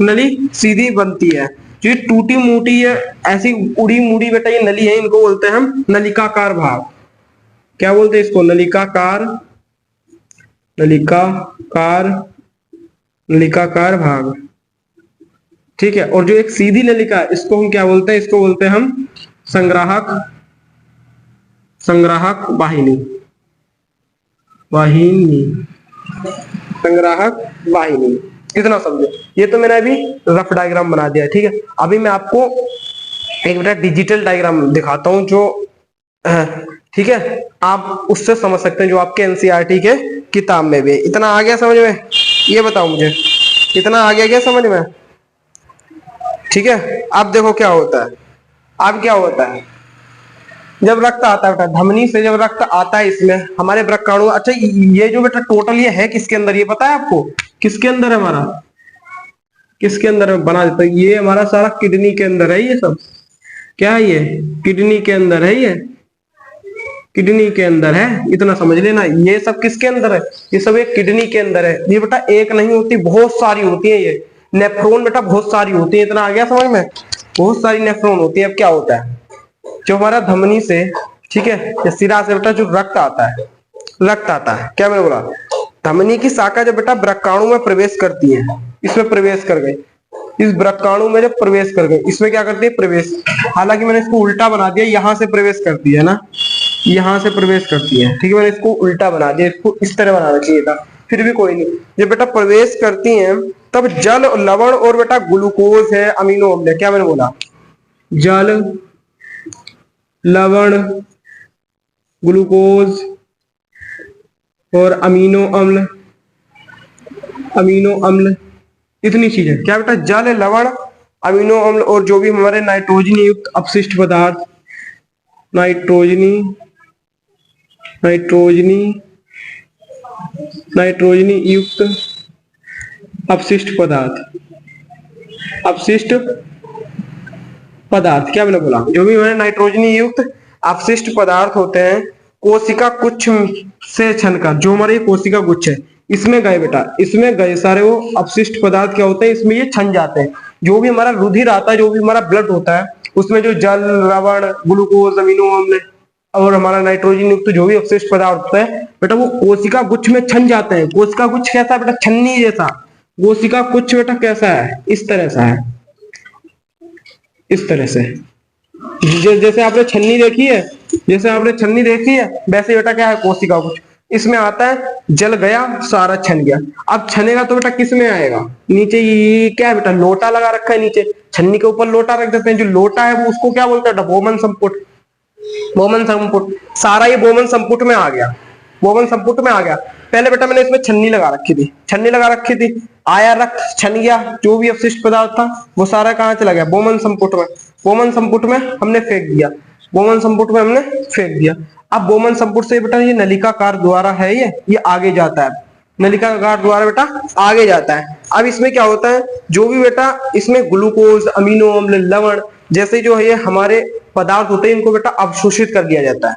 नली सीधी बनती है। जो टूटी मोटी है, ऐसी उड़ी मुड़ी बेटा ये नली है, इनको बोलते हैं हम नलिकाकार भाग। क्या बोलते हैं इसको? नलिकाकार, नलिकाकार, नलिकाकार भाग। ठीक है, और जो एक सीधी नलिका इसको हम क्या बोलते हैं? इसको बोलते हैं हम संग्राहक, संग्राहक वाहिनी। वाहिनी, संग्राहक वाहिनी। कितना समझे? ये तो मैंने अभी रफ डायग्राम बना दिया है। ठीक है, अभी मैं आपको एक बेटा डिजिटल डायग्राम दिखाता हूं जो ठीक है आप उससे समझ सकते हैं, जो आपके एनसीईआरटी के किताब में भी है। इतना आ गया समझ में? ये बताओ मुझे, इतना आ गया क्या समझ में? ठीक है, अब देखो क्या होता है। अब क्या होता है? जब रक्त आता है बेटा धमनी से, जब रक्त आता है इसमें हमारे व्रकाणु। अच्छा, ये जो बेटा टोटल ये है किसके अंदर, ये पता है आपको? किसके अंदर है हमारा? किसके अंदर बना देता है? ये हमारा सारा किडनी के अंदर है। ये सब क्या है? ये किडनी के अंदर है। ये किडनी के अंदर है, इतना समझ लेना। ये सब किसके अंदर है? ये सब एक किडनी के अंदर है। ये बेटा एक नहीं होती, बहुत सारी होती है। ये नेफ्रॉन बेटा बहुत सारी होती है। इतना आ गया समझ में? बहुत सारी नेफ्रॉन होती है। अब क्या होता है? जो हमारा धमनी से, ठीक है, या सिरा से बेटा जो रक्त आता है, रक्त आता है, क्या मैंने बोला? धमनी की शाखा जब बेटा व्रकाणु में प्रवेश करती है, इसमें प्रवेश कर गई, इस व्रकाणु में जब प्रवेश कर गई, इसमें क्या करती है? प्रवेश। हालांकि मैंने इसको उल्टा बना दिया, यहां से प्रवेश करती है ना, यहां से प्रवेश करती है। ठीक है, मैंने इसको उल्टा बना दिया, इसको इस तरह बनाना चाहिए था, फिर भी कोई नहीं। जब बेटा प्रवेश करती हैं तब जल, लवण और बेटा ग्लूकोज है, अमीनो अम्ल है। क्या मैंने बोला? जल, लवण, ग्लूकोज और अमीनो अम्ल, अमीनो अम्ल, इतनी चीजें। क्या बेटा? जल, लवण, अमीनो अम्ल और जो भी हमारे नाइट्रोजनी युक्त अपशिष्ट पदार्थ, नाइट्रोजनी, नाइट्रोजनी, नाइट्रोजनी युक्त अपशिष्ट पदार्थ, अपशिष्ट पदार्थ। क्या मैंने बोला? जो भी हमारे नाइट्रोजनी युक्त अपशिष्ट पदार्थ होते हैं, कोशिका गुच्छ से छनकर, जो हमारे कोशिका गुच्छ है इसमें गए बेटा, इसमें गए सारे वो अपशिष्ट पदार्थ क्या होते हैं? इसमें ये छन जाते हैं। जो भी हमारा रुधिर आता है, जो भी हमारा ब्लड होता है, उसमें जो जल, लवण, ग्लूकोज, अमीनो अम्ल और हमारा नाइट्रोजन युक्त जो भी अवशिष्ट पदार्थ होता है बेटा वो कोशिका गुच्छ में छन जाते हैं। कोशिका गुच्छ कैसा है बेटा? छन्नी जैसा। कोशिका गुच्छ बेटा कैसा है? इस तरह सा है, इस तरह से। जैसे आपने छन्नी देखी है, जैसे आपने छन्नी देखी है वैसे बेटा क्या है? कोशिका गुच्छ। इसमें आता है, जल गया सारा छन गया। अब छनेगा तो बेटा किस में आएगा? नीचे ये क्या है बेटा? लोटा लगा रखा है नीचे, छन्नी के ऊपर लोटा रख देते हैं। जो लोटा है वो उसको क्या बोलते हैं? बोमन संपुट। बोमन संपुट, सारा ये बोमन संपुट में आ गया, बोमन संपुट में आ गया। पहले बेटा मैंने इसमें छन्नी लगा रखी थी, छन्नी लगा रखी थी, आया रक्त छन गया, जो भी अवशिष्ट पदार्थ था वो सारा कहाँ चला गया? बोमन संपुट में। बोमन संपुट में हमने फेंक दिया, बोमन संपुट में हमने फेंक दिया। अब बोमन संपुट से बेटा ये नलिकाकार द्वारा है, ये आगे जाता है, नलिकाकार द्वारा बेटा आगे जाता है। अब इसमें क्या होता है? जो भी बेटा इसमें ग्लूकोज, अमीनो अम्ल, लवण जैसे जो है ये हमारे पदार्थ होते हैं, इनको बेटा अवशोषित कर लिया जाता है।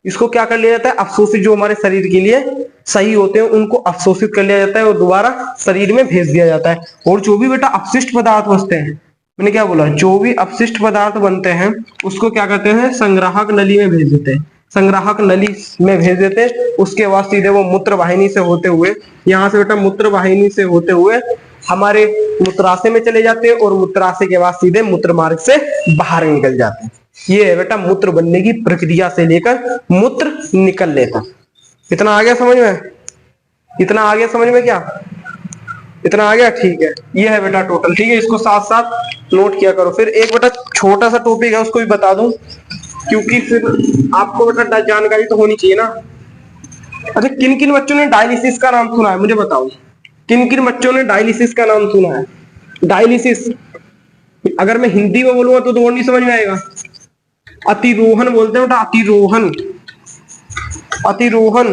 इसको क्या कर लिया जाता है? अवशोषित, जो हमारे शरीर के लिए सही होते हैं उनको अवशोषित कर लिया जाता है और दोबारा शरीर में भेज दिया जाता है। और जो भी बेटा अपशिष्ट पदार्थ बचते हैं, मैंने क्या बोला? जो भी अपशिष्ट पदार्थ बनते हैं उसको क्या करते हैं? संग्राहक नली में भेज देते हैं, संग्राहक नली में भेज देते हैं। उसके बाद सीधे वो मूत्र वाहिनी से होते हुए, यहाँ से बेटा मूत्र वाहिनी से होते हुए हमारे मूत्राशय में चले जाते हैं और मूत्राशय के बाद सीधे मूत्र मार्ग से बाहर निकल जाते हैं। ये है बेटा मूत्र बनने की प्रक्रिया से लेकर मूत्र निकलने तक। इतना आ गया समझ में? इतना आ गया समझ में? क्या इतना आ गया? ठीक है, ये है बेटा टोटल। ठीक है, इसको साथ साथ नोट किया करो। फिर एक बेटा छोटा सा टॉपिक है उसको भी बता दूं, क्योंकि फिर आपको बेटा जानकारी तो होनी चाहिए ना। अच्छा, किन किन बच्चों ने डायलिसिस का नाम सुना है? मुझे बताओ, किन किन बच्चों ने डायलिसिस का नाम सुना है? डायलिसिस अगर मैं हिंदी में बोलूंगा तो और नहीं समझ में आएगा। अतिरोहन बोलते हैं बेटा, अतिरोहन, अतिरोहन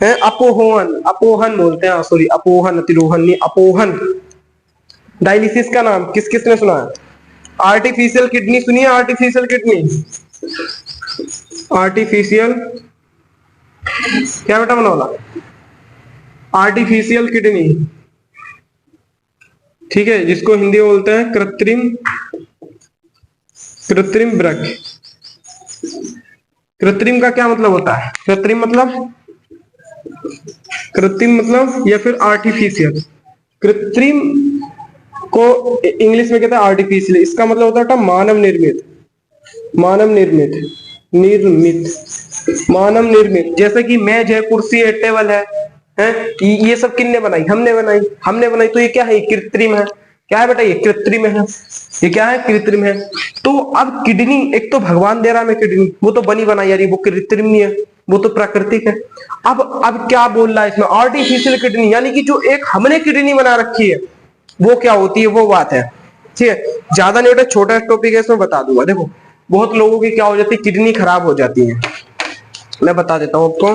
है, अपोहन, अपोहन बोलते हैं, सॉरी अपोहन, अतिरोहन नहीं, अपोहन। डायलिसिस का नाम किस किस ने सुना है? आर्टिफिशियल किडनी सुनी है? आर्टिफिशियल किडनी, आर्टिफिशियल क्या बेटा बना बोला? आर्टिफिशियल किडनी, ठीक है, जिसको हिंदी में बोलते हैं कृत्रिम, कृत्रिम वृक्क। कृत्रिम का क्या मतलब होता है? कृत्रिम मतलब, कृत्रिम मतलब या फिर आर्टिफिशियल। कृत्रिम को इंग्लिश में कहते हैं आर्टिफिशियल, इसका मतलब होता है मानव निर्मित, मानव निर्मित, निर्मित, मानव निर्मित। जैसे कि मेज है, कुर्सी है, टेबल है, ये सब किसने बनाई? हमने बनाई, हमने बनाई। तो ये क्या है? ये कृत्रिम है। क्या है बेटा? ये कृत्रिम है। ये क्या है? कृत्रिम है। तो अब किडनी, एक तो भगवान दे रहा है किडनी, वो तो बनी बनाई यानी वो कृत्रिम नहीं है, वो तो प्राकृतिक है। अब क्या बोल रहा है इसमें? आर्टिफिशियल किडनी, यानी कि जो एक हमने किडनी बना रखी है वो क्या होती है, वो बात है। ठीक है, ज्यादा नहीं बेटा, छोटा टॉपिक है, इसमें बता दूंगा। देखो बहुत लोगों की क्या हो जाती है? किडनी खराब हो जाती है। मैं बता देता हूं आपको,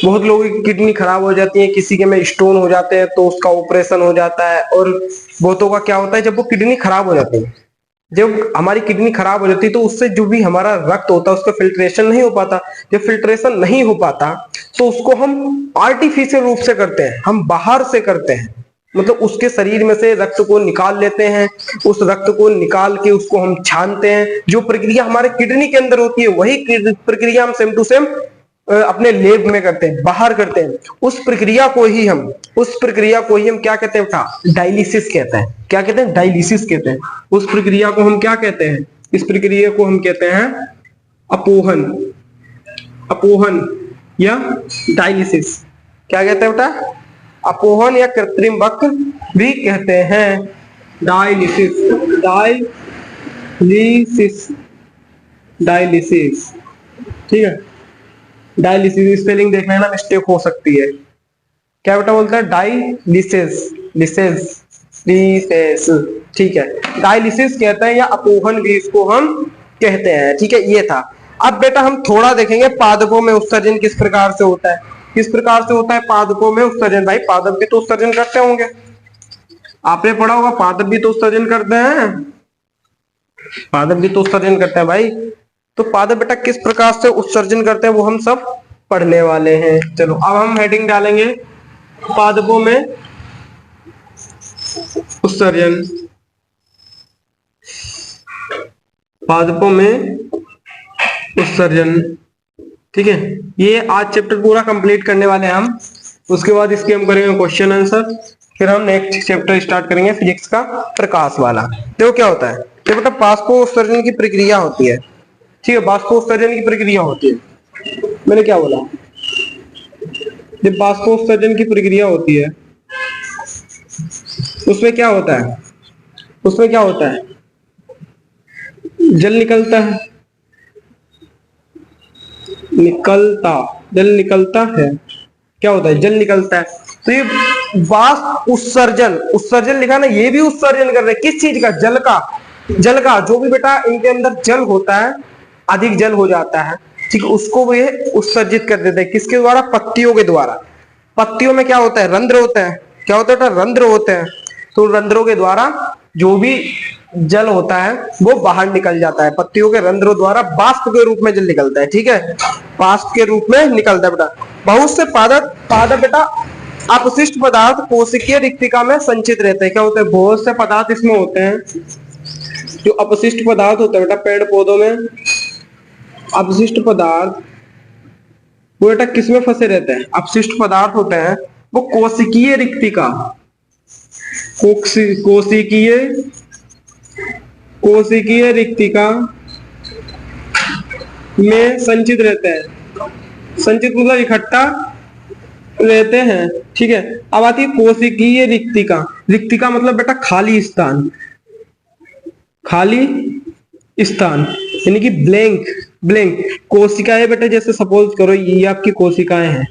बहुत लोगों की किडनी खराब हो जाती है, किसी के में स्टोन हो जाते हैं तो उसका ऑपरेशन हो जाता है। और बहुतों का क्या होता है, जब वो किडनी खराब हो जाती है, जब हमारी किडनी खराब हो जाती है तो उससे जो भी हमारा रक्त होता है उसका फिल्ट्रेशन नहीं हो पाता। जब फिल्ट्रेशन नहीं हो पाता तो उसको हम आर्टिफिशियल रूप से करते हैं, हम बाहर से करते हैं, मतलब उसके शरीर में से रक्त को निकाल लेते हैं। उस रक्त को निकाल के उसको हम छानते हैं। जो प्रक्रिया हमारे किडनी के अंदर होती है वही प्रक्रिया हम सेम टू सेम अपने लेब में करते हैं, बाहर करते हैं। उस प्रक्रिया को ही हम, उस प्रक्रिया को ही हम क्या कहते हैं बेटा? डायलिसिस कहते हैं। क्या कहते हैं? डायलिसिस कहते हैं। उस प्रक्रिया को हम क्या कहते हैं? इस प्रक्रिया को हम कहते हैं अपोहन, अपोहन या डायलिसिस। क्या कहते हैं बेटा? अपोहन या कृत्रिम वक्र भी कहते हैं। डायलिसिस, डायलिसिस, डायलिसिस, ठीक है। डायलिसिस स्पेलिंग देख लेना, मिस्टेक हो सकती है। क्या बेटा बोलता है? डायलिसिस, लिसिस, लिसिस, ठीक है। डायलिसिस कहते हैं या अपोहन भी इसको हम कहते हैं। ठीक है, ये था। अब बेटा हम थोड़ा देखेंगे पादपों में उत्सर्जन किस प्रकार से होता है। किस प्रकार से होता है पादपों में उत्सर्जन? भाई पादप भी तो उत्सर्जन करते होंगे, आपने पढ़ा होगा, पादप भी तो उत्सर्जन करते हैं, पादप भी तो उत्सर्जन करते हैं भाई। तो पादप बेटा किस प्रकार से उत्सर्जन करते हैं वो हम सब पढ़ने वाले हैं। चलो अब हम हेडिंग डालेंगे पादपों में उत्सर्जन, पादपों में उत्सर्जन। ठीक है, ये आज चैप्टर पूरा कंप्लीट करने वाले हैं हम। उसके बाद इसके हम करेंगे क्वेश्चन आंसर, फिर हम नेक्स्ट चैप्टर स्टार्ट करेंगे फिजिक्स का प्रकाश वाला। देखो क्या होता है, देखो बेटा बाष्पोत्सर्जन की प्रक्रिया होती है। ठीक है, बाष्पोत्सर्जन की प्रक्रिया होती है, मैंने क्या बोला, जब बाष्पोत्सर्जन की प्रक्रिया होती है उसमें क्या होता है, उसमें क्या होता है, जल निकलता है, निकलता, जल निकलता है, क्या होता है, जल निकलता है। तो ये वाष्प उत्सर्जन, उत्सर्जन लिखा ना, ये भी उत्सर्जन कर रहे हैं किस चीज का, जल का, जल का, जो भी बेटा इनके अंदर जल होता है, अधिक जल हो जाता है, ठीक है, उसको वो ये उत्सर्जित कर देते हैं, किसके द्वारा, पत्तियों के द्वारा। पत्तियों में क्या होता है, रंध्र होते हैं, क्या होता है, रंध्र होते हैं। तो रंध्रों के द्वारा जो भी जल होता है वो बाहर निकल जाता है, पत्तियों के रंध्रों द्वारा वाष्प के रूप में जल निकलता है। ठीक है, वाष्प के रूप में निकलता है बेटा। बहुत से पादप पादप बेटा अपशिष्ट पदार्थ कोशिकीय रिक्तिका में संचित रहते हैं। क्या होते हैं, बहुत से पदार्थ इसमें होते हैं, जो अपशिष्ट पदार्थ होते हैं बेटा पेड़ पौधों में, अपशिष्ट पदार्थ वो बेटा किसमें फंसे रहते हैं, अपशिष्ट पदार्थ होते हैं वो कोशिकीय रिक्तिका, कोशिकीय कोशिकीय रिक्तिका में संचित रहते हैं। संचित मतलब इकट्ठा रहते हैं। ठीक है, अब आती है कोशिकीय रिक्तिका। रिक्तिका मतलब बेटा खाली स्थान, खाली स्थान यानी कि ब्लैंक, ब्लैंक। कोशिकाएं बेटा जैसे सपोज करो ये आपकी कोशिकाएं हैं,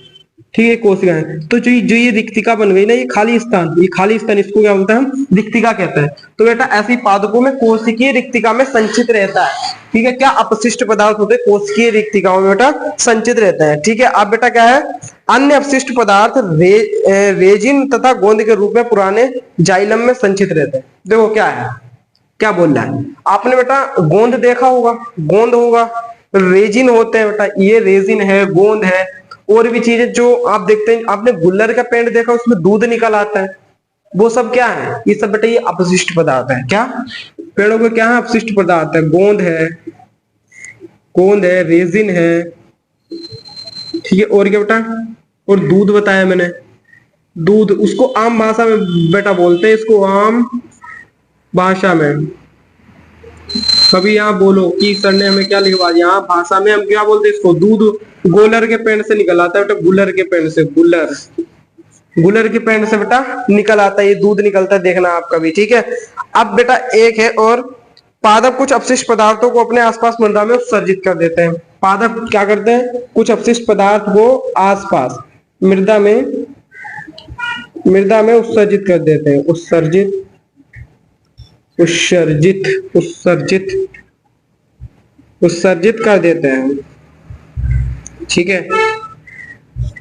ठीक है, कोशिकाएं, तो जो ये रिक्तिका बन गई ना, ये खाली स्थान, ये खाली स्थान इसको क्या बोलते हैं हम, रिक्तिका कहते हैं। तो बेटा ऐसी पादपों में कोशिकीय रिक्तिका में संचित रहता है। ठीक है, क्या अपशिष्ट पदार्थ होते हैं कोशिकीय रिक्तिकाओं में बेटा संचित रहते हैं। ठीक है, अब बेटा क्या है, अन्य अपशिष्ट पदार्थ रेजिन तथा गोंद के रूप में पुराने जाइलम में संचित रहते हैं। देखो क्या है, क्या बोल रहा है, आपने बेटा गोंद देखा होगा, गोंद होगा, रेजिन होते हैं बेटा, ये रेजिन है, गोंद है, और भी चीजें जो आप देखते हैं, आपने गुल्लर का पेड़ देखा उसमें दूध निकल आता है, वो सब क्या है, ये सब बेटा ये अपशिष्ट पदार्थ है। क्या पेड़ों के क्या है, अपशिष्ट पदार्थ है, गोंद है, गोंद है, रेजिन है, ठीक है, और क्या बेटा, और दूध बताया मैंने, दूध, उसको आम भाषा में बेटा बोलते हैं, इसको आम भाषा में। कभी यहाँ बोलो कि सर ने हमें क्या लिखवा दिया, यहाँ भाषा में हम क्या बोलते हैं इसको, दूध गोलर के पेड़ से निकल आता है बेटा, गुलर के पेड़ से, गुलर, गुलर के पेड़ से बेटा निकल आता है, ये दूध निकलता है, देखना आप कभी। ठीक है, अब बेटा एक है और, पादप कुछ अपशिष्ट पदार्थों को अपने आसपास मृदा में उत्सर्जित कर देते हैं। पादप क्या करते हैं, कुछ अपशिष्ट पदार्थ को आसपास मृदा में उत्सर्जित कर देते हैं, उत्सर्जित उत्सर्जित कर देते हैं। ठीक है,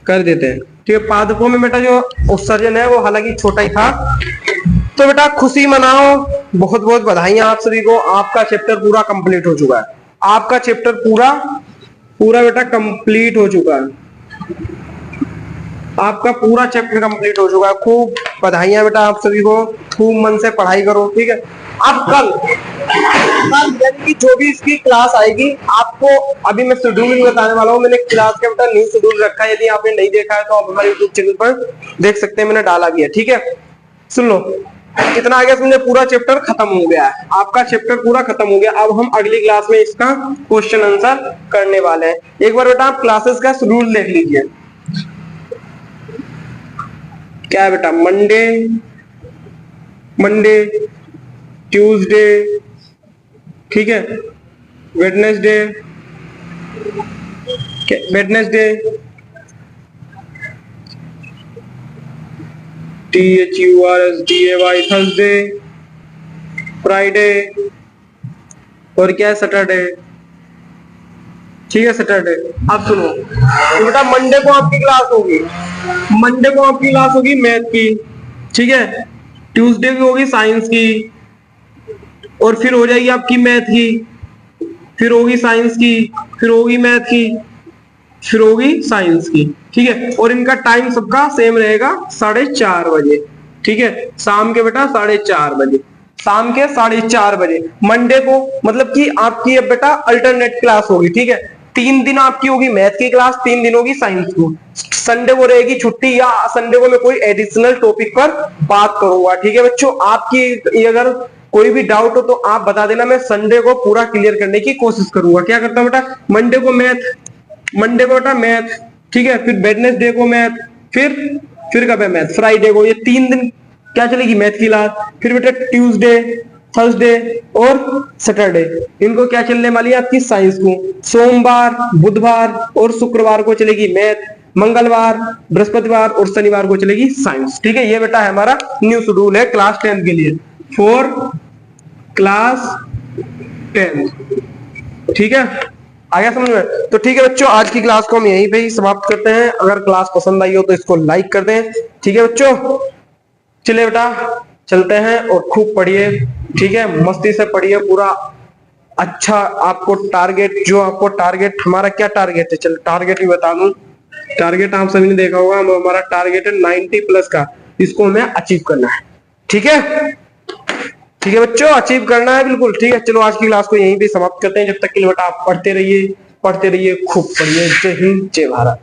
कर देते हैं। ठीक है, पादपों में बेटा जो उत्सर्जन है वो हालांकि छोटा ही था। तो बेटा खुशी मनाओ, बहुत बहुत बधाइयां आप सभी को, आपका चैप्टर पूरा कंप्लीट हो चुका है, आपका चैप्टर पूरा पूरा बेटा कंप्लीट हो चुका है, आपका पूरा चैप्टर कंप्लीट हो चुका है। खूब बधाइयां बेटा आप सभी को, खूब मन से पढ़ाई करो। ठीक है, अब कल यानी कि जो भी इसकी क्लास आएगी, आपको अभी मैं शेड्यूल बताने वाला हूँ, मैंने क्लास का बेटा न्यू शेड्यूल रखा है, यदि आपने नहीं देखा है तो आप हमारे यूट्यूब चैनल पर देख सकते हैं, मैंने डाला भी है। ठीक है, सुन लो, इतना आगे समझे, पूरा चैप्टर खत्म हो गया है, आपका चैप्टर पूरा खत्म हो गया। अब हम अगली क्लास में इसका क्वेश्चन आंसर करने वाले हैं। एक बार बेटा आप क्लासेस का शेड्यूल देख लीजिए, क्या है बेटा, मंडे, ट्यूसडे, ठीक है, वेडनेसडे, THURSDAY थर्सडे, फ्राइडे, और क्या है, सैटरडे। ठीक है, सैटरडे। अब सुनो, तो बेटा मंडे को आपकी क्लास होगी, मंडे को आपकी क्लास होगी मैथ की, ठीक है, ट्यूसडे की होगी साइंस की, और फिर हो जाएगी आपकी मैथ की, फिर होगी साइंस की, फिर होगी मैथ की, फिर होगी साइंस की। ठीक है, और इनका टाइम सबका सेम रहेगा, 4:30 बजे। ठीक है, शाम के बेटा 4:30 बजे, शाम के 4:30 बजे मंडे को, मतलब कि आपकी अब बेटा अल्टरनेट क्लास होगी। ठीक है, 3 दिन आपकी होगी मैथ की क्लास, 3 दिन होगी साइंस को। संडे को रहेगी छुट्टी, या संडे को मैं कोई एडिशनल टॉपिक पर बात करूंगा। ठीक है बच्चों, आपकी अगर कोई भी डाउट हो तो आप बता देना, मैं संडे को पूरा क्लियर करने की कोशिश करूंगा। क्या करता हूं बेटा, मंडे को बेटा मैथ, ठीक है, फिर वेडनेसडे को मैथ, फिर कब है मैथ, फ्राइडे को। ये 3 दिन क्या चलेगी मैथ की क्लास। फिर बेटा ट्यूसडे, थर्सडे और सैटरडे, इनको क्या चलने वाली है आपकी साइंस को। सोमवार, बुधवार और शुक्रवार को चलेगी मैथ, मंगलवार, बृहस्पतिवार और शनिवार को चलेगी साइंस। ठीक है, ये बेटा है हमारा न्यू शेड्यूल है क्लास 10 के लिए, फॉर क्लास 10। ठीक है, आ गया समझ में। तो ठीक है बच्चों, आज की क्लास को हम यहीं पे ही समाप्त करते हैं। अगर क्लास पसंद आई हो तो इसको लाइक कर दें। ठीक है बच्चों, चलिए बेटा चलते हैं और खूब पढ़िए। ठीक है, मस्ती से पढ़िए पूरा। अच्छा, आपको टारगेट हमारा क्या टारगेट है, चल टारगेट भी बता दूं। टारगेट आप सभी ने देखा होगा, हमारा टारगेट है 90 प्लस का, इसको हमें अचीव करना है। ठीक है, ठीक है बच्चों, अचीव करना है बिल्कुल। ठीक है, चलो आज की क्लास को यहीं पे समाप्त करते हैं। जब तक के लिए बेटा आप पढ़ते रहिए, खूब पढ़िए। जय हिंद, जय भारत।